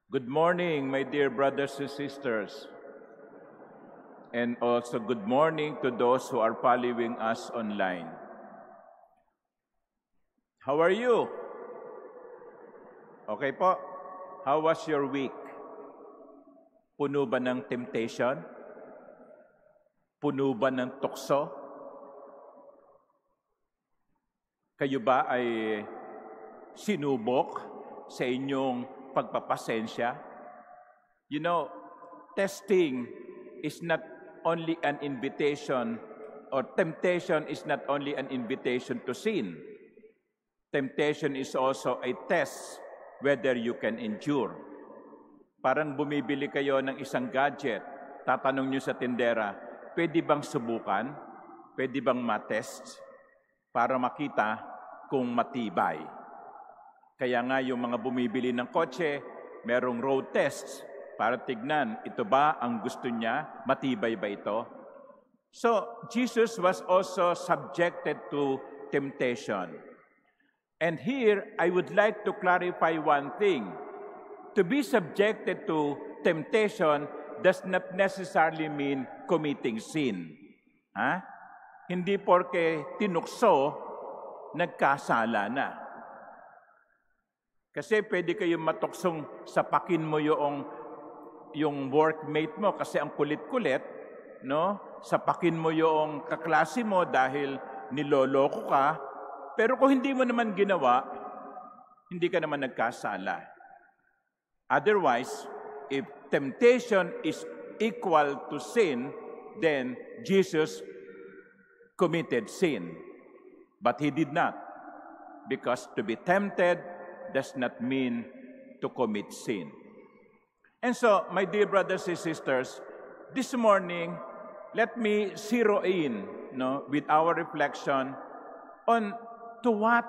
Good morning, my dear brothers and sisters. And also good morning to those who are following us online. How are you? Okay po? How was your week? Puno ba ng temptation? Puno ba ng tukso? Kayo ba ay sinubok sa inyong pagpapasensya? You know, testing is not only an invitation, or temptation is not only an invitation to sin. Temptation is also a test whether you can endure. Parang bumibili kayo ng isang gadget, tatanong nyo sa tindera, pwede bang subukan? Pwede bang matest? Para makita kung matibay. Kaya nga yung mga bumibili ng kotse, merong road tests para tignan, ito ba ang gusto niya? Matibay ba ito? So, Jesus was also subjected to temptation. And here, I would like to clarify one thing. To be subjected to temptation does not necessarily mean committing sin. Ha? Hindi porke tinukso, nagkasala na. Kasi pwede kayong matuksong sapakin mo yung workmate mo kasi ang kulit-kulit, no? Sapakin mo yung kaklase mo dahil niloloko ka, pero kung hindi mo naman ginawa, hindi ka naman nagkasala. Otherwise, if temptation is equal to sin, then Jesus committed sin. But he did not, because to be tempted does not mean to commit sin. And so, my dear brothers and sisters, this morning, let me zero in with our reflection on to what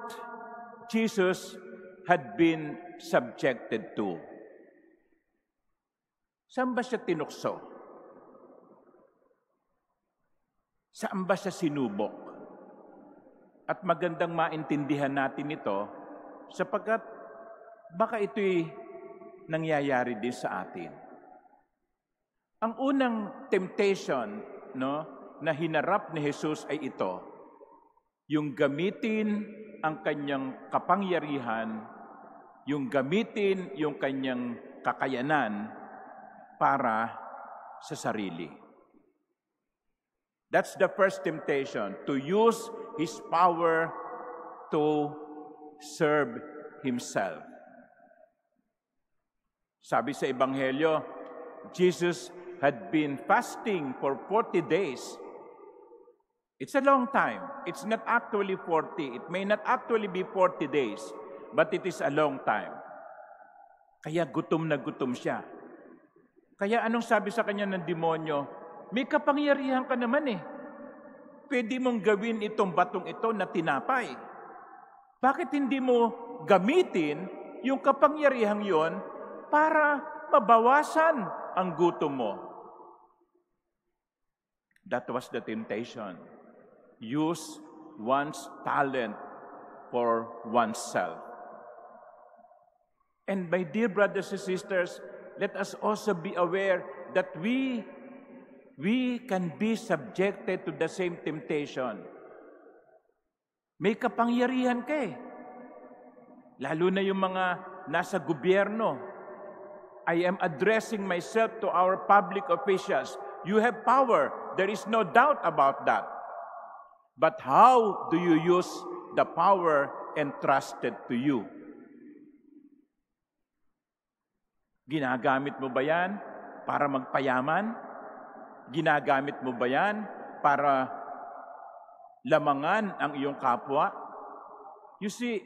Jesus had been subjected to. Saan ba siya tinukso? Saan ba siya sinubok? At magandang maintindihan natin ito sapagkat baka ito'y nangyayari din sa atin. Ang unang temptation na hinarap ni Jesus ay ito, yung gamitin ang kanyang kapangyarihan, yung gamitin yung kanyang kakayanan para sa sarili. That's the first temptation, to use his power to serve himself. Sabi sa Ebanghelyo, Jesus had been fasting for 40 days. It's a long time. It's not actually 40. It may not actually be 40 days, but it is a long time. Kaya gutom na gutom siya. Kaya anong sabi sa kanya ng demonyo? May kapangyarihan ka naman eh. Pwede mong gawin itong batong ito na tinapay. Bakit hindi mo gamitin yung kapangyarihang yon para mabawasan ang gutom mo? That was the temptation. Use one's talent for oneself. And my dear brothers and sisters, let us also be aware that we can be subjected to the same temptation. May kapangyarihan ka eh. Lalo na yung mga nasa gobyerno. I am addressing myself to our public officials. You have power. There is no doubt about that. But how do you use the power entrusted to you? Ginagamit mo ba yan para magpayaman? Ginagamit mo ba yan para lamangan ang iyong kapwa? You see,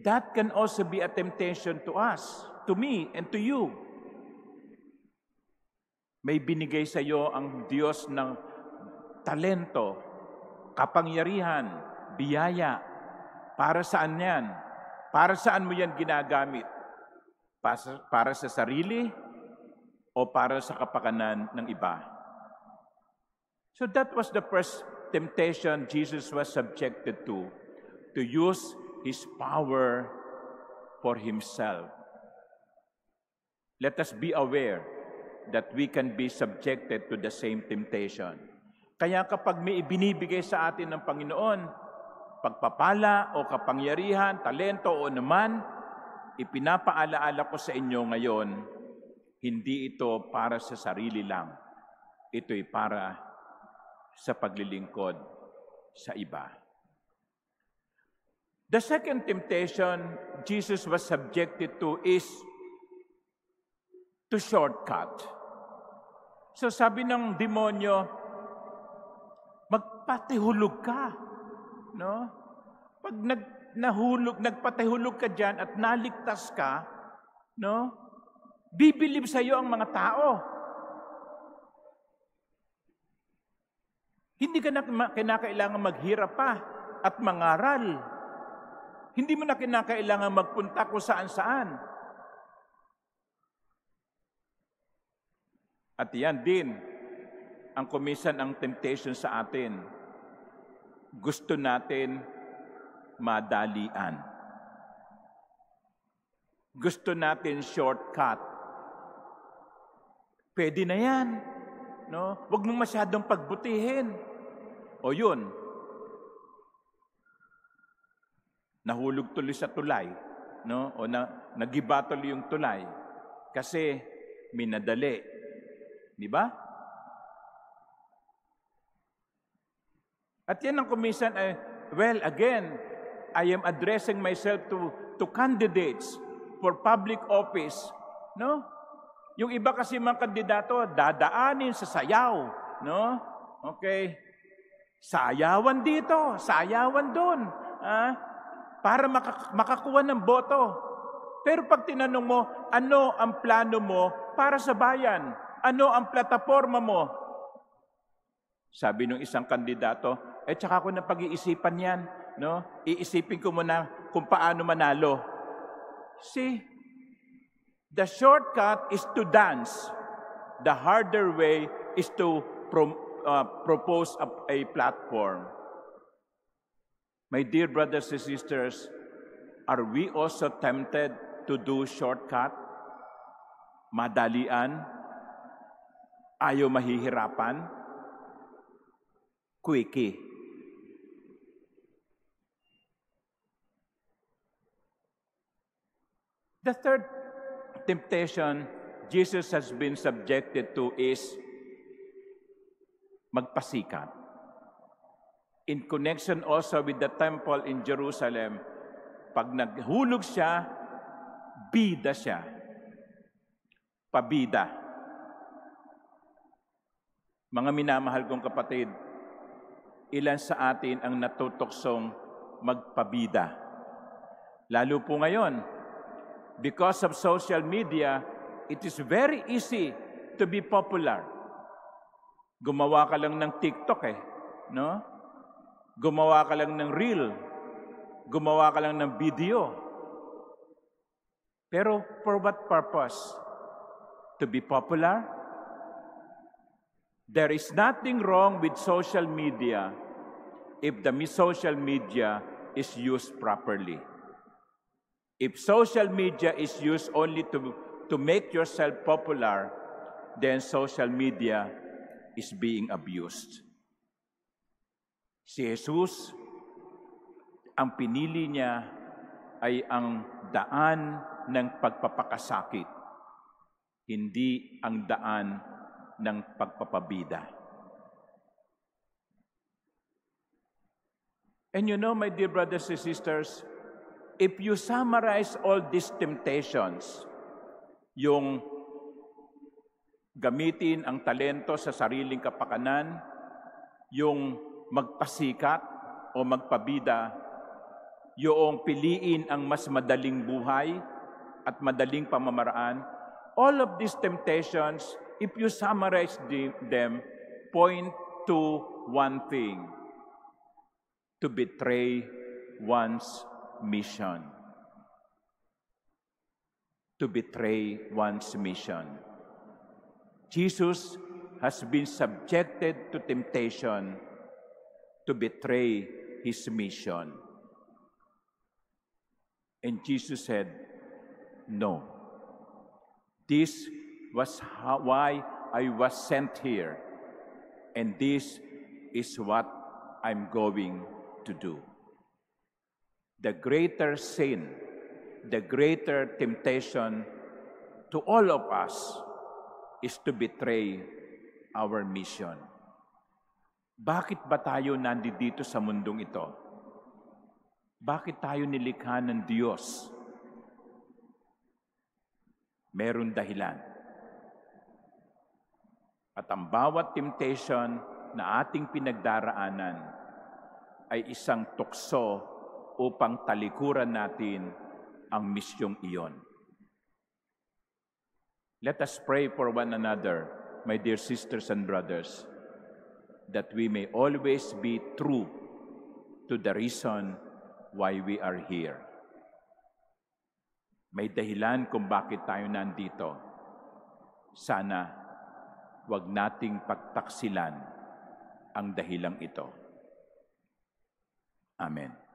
that can also be a temptation to us, to me, and to you. May binigay sa iyo ang Diyos ng talento, kapangyarihan, biyaya. Para saan yan? Para saan mo yan ginagamit? Para sa sarili o para sa kapakanan ng iba? So that was the first temptation Jesus was subjected to use his power for himself. let us be aware that we can be subjected to the same temptation. Kaya kapag may ibinibigay sa atin ng Panginoon, pagpapala o kapangyarihan, talento o naman, ipinapaalaala ko sa inyo ngayon, hindi ito para sa sarili lang. Ito'y para sa paglilingkod sa iba. The second temptation Jesus was subjected to is to shortcut. So sabi ng demonyo, magpatihulog ka. No? Pag nagpatihulog ka dyan at naligtas ka, no? Bibilib sa iyo ang mga tao. Hindi ka na kinakailangan maghirap pa at mangaral. Hindi mo na kinakailangan magpunta kung saan-saan. At yan din ang kumisan ang temptation sa atin. Gusto natin madalian. Gusto natin shortcut. Pwede na yan. No? Huwag mong masyadong pagbutihin. O yun, nahulog tuloy sa tulay. No? O nagiba tuloy yung tulay. Kasi minadali. Di ba? At yan ang kumisan ay, well, again, I am addressing myself to candidates for public office. No? Yung iba kasi mga kandidato, dadaanin sa sayaw. No? Okay? Sayawan dito, sayawan doon. Para makakuha ng boto. Pero pag tinanong mo, ano ang plano mo para sa bayan? Ano ang plataforma mo? Sabi ng isang kandidato, tsaka ko na pag-iisipan yan. No? Iisipin ko muna kung paano manalo. See, the shortcut is to dance. The harder way is to propose a platform. My dear brothers and sisters, are we also tempted to do shortcut? Madalian? Ayaw mahihirapan? Quickie. The third temptation Jesus has been subjected to is magpasikat. In connection also with the temple in Jerusalem, pag naghulog siya, bida siya. Pabida. Mga minamahal kong kapatid, ilan sa atin ang natutuksong magpabida? Lalo po ngayon, because of social media, it is very easy to be popular. Gumawa ka lang ng TikTok no? Gumawa ka lang ng reel. Gumawa ka lang ng video. Pero for what purpose? To be popular? There is nothing wrong with social media if the social media is used properly. If social media is used only to make yourself popular, then social media is being abused. Si Jesus, ang pinili niya ay ang daan ng pagpapakasakit, hindi ang daan ng pagpapabida. And you know, my dear brothers and sisters, if you summarize all these temptations, yung gamitin ang talento sa sariling kapakanan, yung magpasikat o magpabida, yung piliin ang mas madaling buhay at madaling pamamaraan, all of these temptations, if you summarize them, point to one thing: to betray one's mission. To betray one's mission. Jesus has been subjected to temptation to betray his mission. And Jesus said, no. This was why I was sent here, and this is what I'm going to do. The greater sin, the greater temptation to all of us is to betray our mission. Bakit ba tayo nandito sa mundong ito? Bakit tayo nilikha ng Diyos? Meron dahilan. At ang bawat temptation na ating pinagdaraanan ay isang tukso upang talikuran natin ang misyong iyon. Let us pray for one another, my dear sisters and brothers, that we may always be true to the reason why we are here. May dahilan kung bakit tayo nandito. Sana wag nating pagtaksilan ang dahilang ito. Amen.